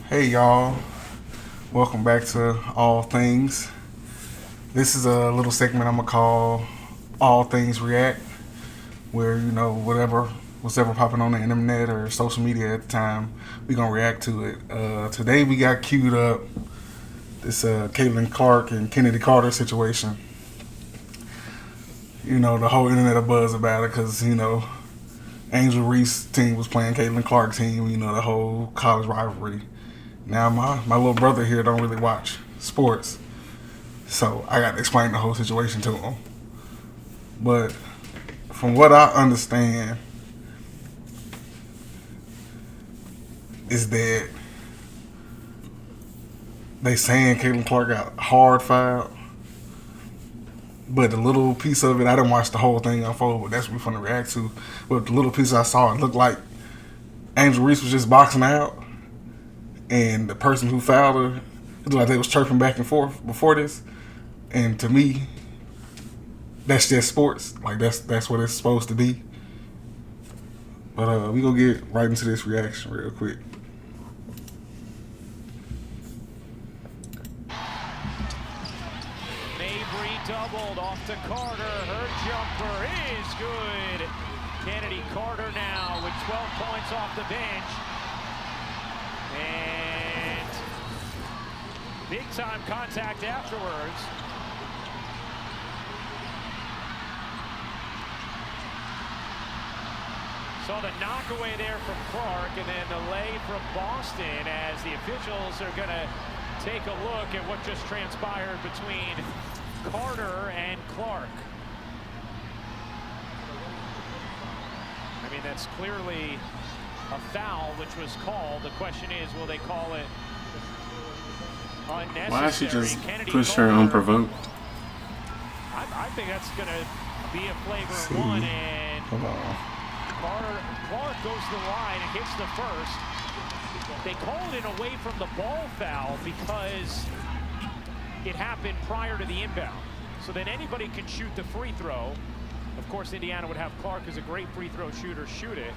Hey y'all, welcome back to All Things. This is a little segment I'm gonna call All Things React, where whatever was ever popping on the internet or social media at the time, we gonna react to it. Today we got queued up this Caitlin Clarke and Kennedy Carter situation. The whole internet abuzz about it because Angel Reese team was playing Caitlin Clarke's team. The whole college rivalry. Now my little brother here don't really watch sports, so I got to explain the whole situation to him. But from what I understand is that they saying Caitlin Clarke got hard fouled, but the little piece of it, I didn't watch the whole thing unfold, but that's what we're going to react to. But the little piece I saw, it looked like Angel Reese was just boxing out, and the person who fouled her, it looked like they was chirping back and forth before this. And to me, that's just sports. Like that's what it's supposed to be. But we gonna get right into this reaction real quick. Mabry doubled off to Carter. Her jumper is good. Kennedy Carter now with 12 points off the bench. And big-time contact afterwards. Saw the knockaway there from Clarke, and then the lay from Boston as the officials are going to take a look at what just transpired between Carter and Clarke. I mean, that's clearly a foul which was called. The question is, will they call it unnecessary? Why should she just Kennedy push her Carter, unprovoked? I think that's going to be a flavor one, and Clarke goes to the line and hits the first. They called it away from the ball foul because it happened prior to the inbound. So then anybody can shoot the free throw. Of course, Indiana would have Clarke as a great free throw shooter shoot it.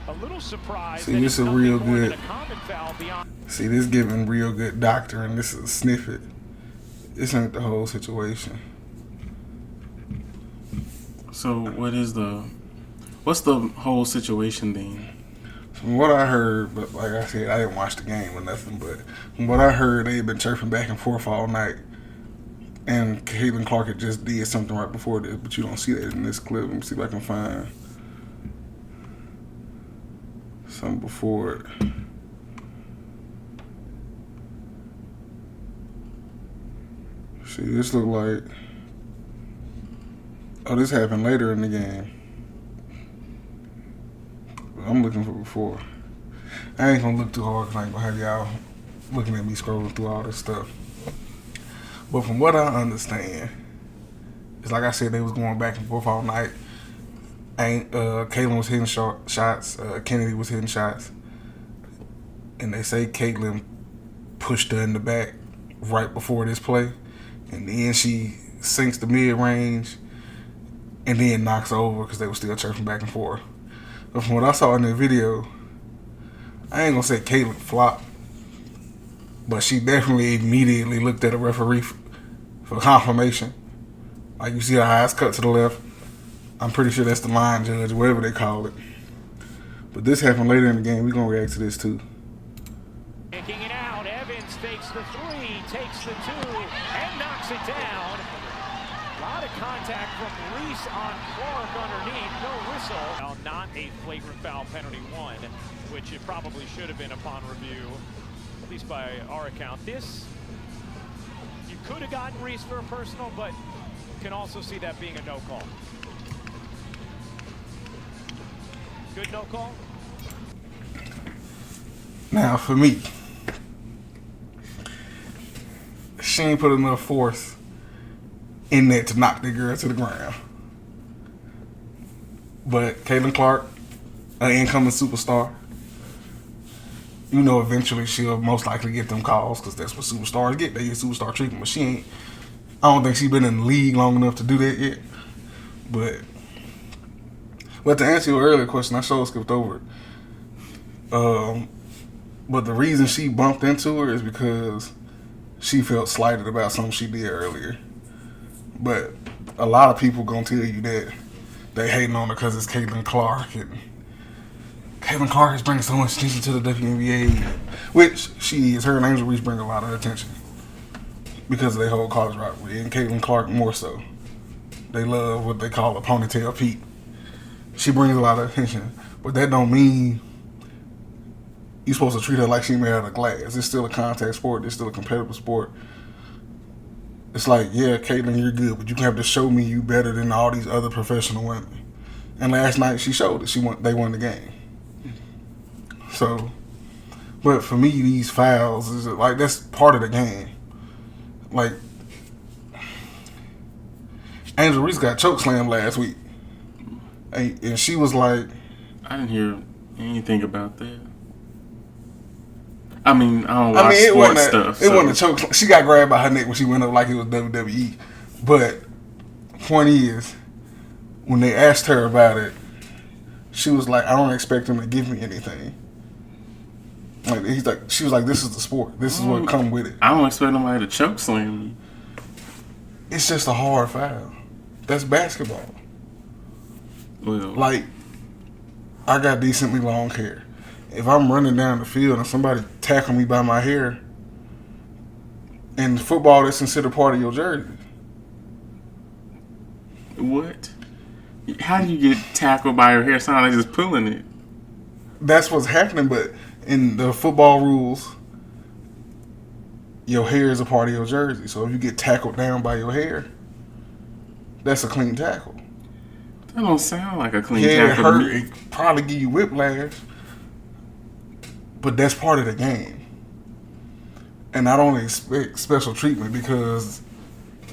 A little surprised. See, this is real good. See, this giving real good doctoring. This is a snippet. This ain't the whole situation. So what's the whole situation then? From what I heard, but like I said, I didn't watch the game or nothing, but from what I heard, they've been chirping back and forth all night. And Caitlin Clarke had just did something right before this, but you don't see that in this clip. Let me see if I can find something before it. See, this look like, oh, this happened later in the game. I'm looking for before. I ain't gonna look too hard because I ain't gonna have y'all looking at me scrolling through all this stuff. But from what I understand, it's like I said, they was going back and forth all night. Caitlin was hitting shots. Kennedy was hitting shots. And they say Caitlin pushed her in the back right before this play. And then she sinks the mid-range and then knocks her over because they were still chirping back and forth. But from what I saw in the video, I ain't gonna say Caitlin flopped, but she definitely immediately looked at a referee for confirmation. Like, you see her eyes cut to the left. I'm pretty sure that's the line judge, whatever they call it. But this happened later in the game. We're gonna react to this too. Kicking it out, Evans fakes the three, takes the two, and knocks it down. A lot of contact from Reese on Clarke underneath, no whistle. Now, not a flagrant foul, penalty one, which it probably should have been upon review, at least by our account. This, you could have gotten Reese for a personal, but you can also see that being a no call. Good no call? Now, for me, she ain't put enough force in there to knock the girl to the ground. But Caitlin Clarke, an incoming superstar, you know, eventually she'll most likely get them calls because that's what superstars get. They get superstar treatment. But she ain't. I don't think she's been in the league long enough to do that yet. But to answer your earlier question, I sure skipped over it. But the reason she bumped into her is because she felt slighted about something she did earlier. But a lot of people gonna tell you that they hating on her because it's Caitlin Clarke, and Caitlin Clarke is bringing so much attention to the WNBA, which she is. Her and Angel Reese bring a lot of attention because of their whole college rivalry, and Caitlin Clarke more so. They love what they call a ponytail Pete. She brings a lot of attention, but that don't mean you're supposed to treat her like she made out of glass. It's still a contact sport. It's still a competitive sport. It's like, yeah, Caitlin, you're good, but you have to show me you better than all these other professional women. And last night she showed it. They won the game. So, but for me, these fouls is like that's part of the game. Like, Angel Reese got chokeslammed last week, and she was like, I didn't hear anything about that. I mean, I don't watch sports stuff. It wasn't a choke. She got grabbed by her neck when she went up like it was WWE. But point is, when they asked her about it, she was like, I don't expect him to give me anything. She was like, this is the sport. This is what come with it. I don't expect nobody to choke slam me. It's just a hard foul. That's basketball. Well, like, I got decently long hair. If I'm running down the field and somebody tackle me by my hair, and football is considered part of your jersey. What? How do you get tackled by your hair? It's not like just pulling it. That's what's happening, but in the football rules, your hair is a part of your jersey. So if you get tackled down by your hair, that's a clean tackle. That don't sound like a clean tackle. It hurt. It probably give you whiplash, but that's part of the game. And I don't expect special treatment because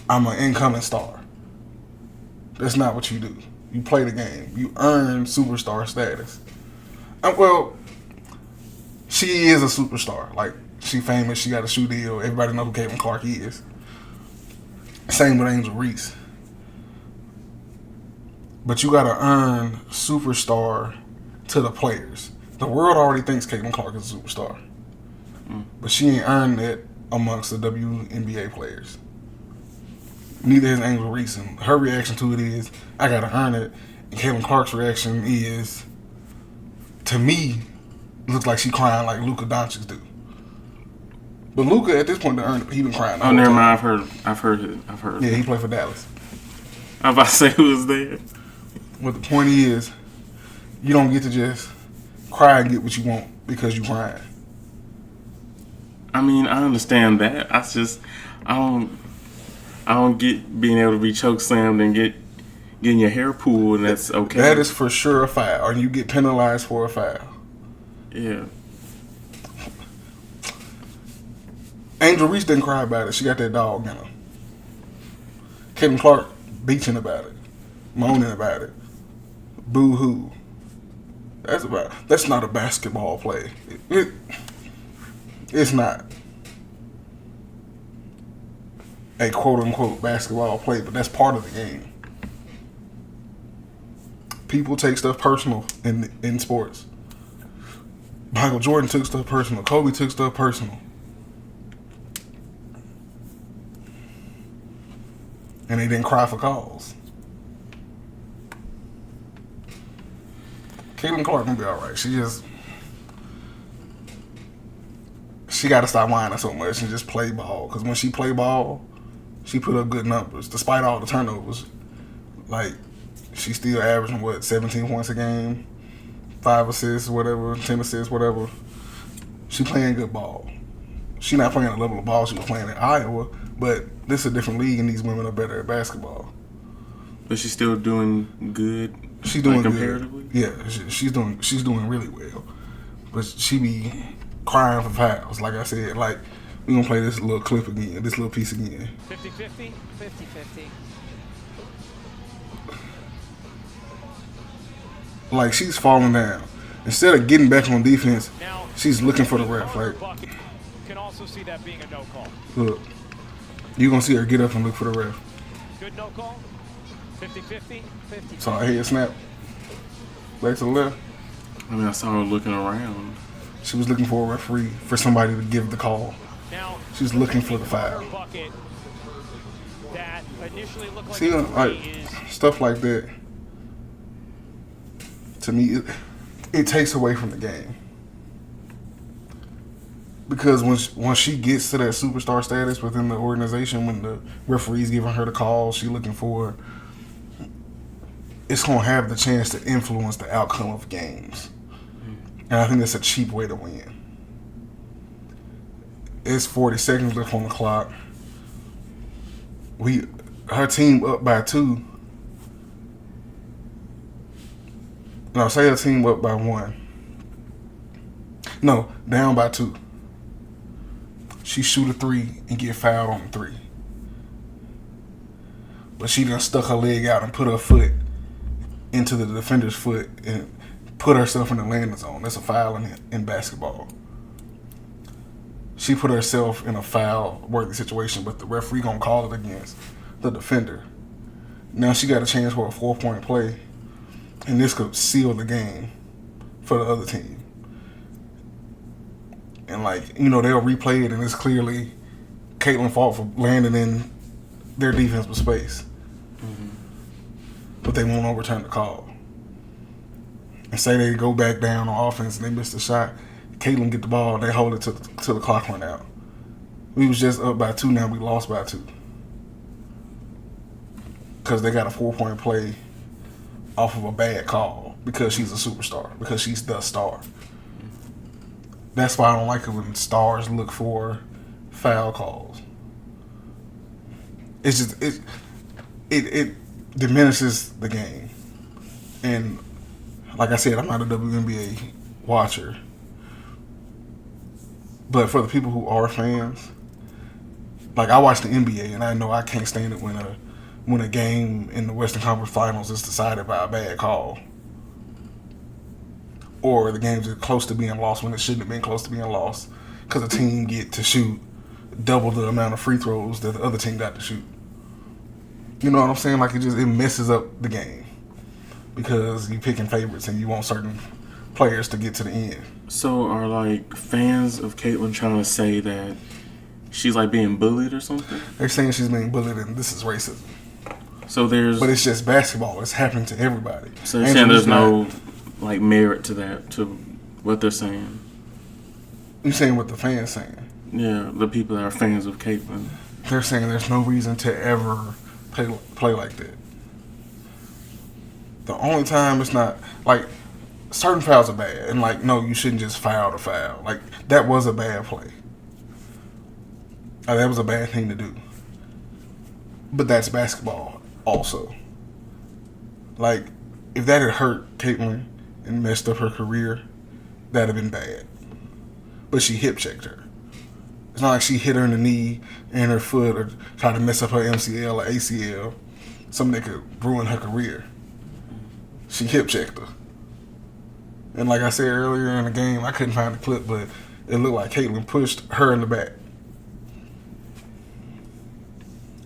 I'm an incoming star. That's not what you do. You play the game. You earn superstar status. Well, she is a superstar. Like, she famous. She got a shoe deal. Everybody know who Caitlin Clarke is. Same with Angel Reese. But you got to earn superstar to the players. The world already thinks Caitlin Clarke is a superstar. But she ain't earned it amongst the WNBA players. Neither has Angel Reese. And her reaction to it is, I got to earn it. And Caitlin Clarke's reaction is, to me, looks like she crying like Luka Doncic do. But Luka, at this point, to earn it, he been crying. Oh, never mind. I've heard it. Yeah, he played for Dallas. I'm about to say who was there. But the point is, you don't get to just cry and get what you want because you crying. I mean, I understand that. I don't get being able to be choke slammed and getting your hair pulled, and that's okay. That is for sure a foul, or you get penalized for a foul. Yeah. Angel Reese didn't cry about it. She got that dog in her. Caitlin Clarke bitching about it, moaning about it. Boo-hoo. That's not a basketball play. It's not a quote-unquote basketball play, but that's part of the game. People take stuff personal in sports. Michael Jordan took stuff personal. Kobe took stuff personal. And they didn't cry for calls. Caitlin Clarke gonna be all right. She got to stop whining so much and just play ball. Because when she play ball, she put up good numbers. Despite all the turnovers, like, she's still averaging, 17 points a game, 5 assists, whatever, 10 assists, whatever. She playing good ball. She not playing the level of ball she was playing at Iowa, but this is a different league and these women are better at basketball. But she's still doing good. She's doing comparatively. Good. Yeah, she's doing really well. But she be crying for fouls. Like I said, like we gonna play this little clip again, this little piece again. 50-50? 50-50. Like she's falling down. Instead of getting back on defense, Now, she's looking for the ref. Like, Bucket can also see that being a no call. look, you gonna see her get up and look for the ref. Good no call? 50-50? 50. So I head snap. Back to the left. I mean, I saw her looking around. She was looking for a referee, for somebody to give the call. Now, She was looking for the foul. bucket that initially looked like See, a like three is stuff like that. To me, it takes away from the game. Because once she gets to that superstar status within the organization, when the referee's giving her the call she looking for, it's going to have the chance to influence the outcome of games. And I think that's a cheap way to win. It's 40 seconds left on the clock. Her team up by 2. No, say her team up by 1. No, down by 2. She shoot a 3 and get fouled on the 3. But she done stuck her leg out and put her foot into the defender's foot and put herself in the landing zone. That's a foul in basketball. She put herself in a foul-worthy situation, but the referee gonna call it against the defender. Now she got a chance for a 4-point play, and this could seal the game for the other team. And they'll replay it, and it's clearly Caitlyn's fault for landing in their defensive space. Mm-hmm. But they won't overturn the call. And say they go back down on offense and they miss the shot. Caitlyn get the ball, they hold it till the clock run out. We was just up by 2, now we lost by 2. Because they got a 4-point play off of a bad call because she's a superstar, because she's the star. That's why I don't like it when stars look for foul calls. It's just it diminishes the game. And like I said, I'm not a WNBA watcher. But for the people who are fans, like I watch the NBA and I know I can't stand it when a game in the Western Conference Finals is decided by a bad call. Or the games are close to being lost when it shouldn't have been close to being lost because the team get to shoot double the amount of free throws that the other team got to shoot. You know what I'm saying? Like it messes up the game because you picking favorites and you want certain players to get to the end. So are like fans of Caitlyn trying to say that she's like being bullied or something? They're saying she's being bullied and this is racism. So but it's just basketball. It's happening to everybody. So you're saying there's no like merit to that, to what they're saying? You saying what the fans saying? Yeah, the people that are fans of Caitlyn. They're saying there's no reason to ever play like that. The only time it's not like certain fouls are bad, and like no, you shouldn't just foul the foul. Like that was a bad play. That was a bad thing to do. But that's basketball also. Like if that had hurt Caitlyn and messed up her career, that'd have been bad. But she hip checked her. It's not like she hit her in the knee and her foot or tried to mess up her MCL or ACL, something that could ruin her career. She hip checked her. And like I said earlier in the game, I couldn't find the clip, but it looked like Caitlyn pushed her in the back.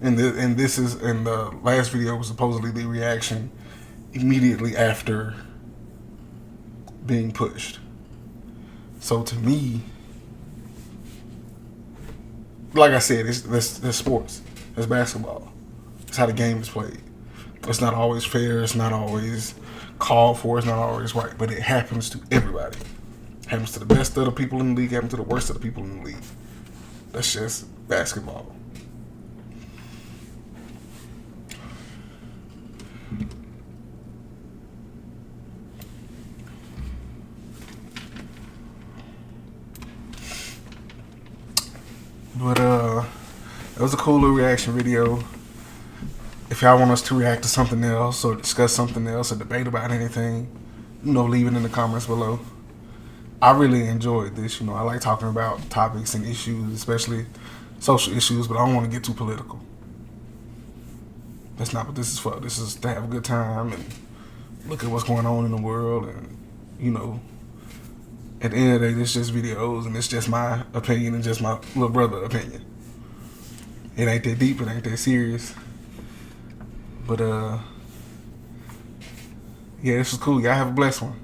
And the last video was supposedly the reaction immediately after being pushed. So to me, like I said, that's sports. That's basketball. It's how the game is played. It's not always fair. It's not always called for. It's not always right. But it happens to everybody. It happens to the best of the people in the league. It happens to the worst of the people in the league. That's just basketball. But it was a cool little reaction video. If y'all want us to react to something else or discuss something else or debate about anything, leave it in the comments below. I really enjoyed this. You know, I like talking about topics and issues, especially social issues, but I don't want to get too political. That's not what this is for. This is to have a good time and look at what's going on in the world. And, you know, at the end of the day, it's just videos and it's just my opinion and just my little brother opinion. It ain't that deep. It ain't that serious. But, yeah, this was cool. Y'all have a blessed one.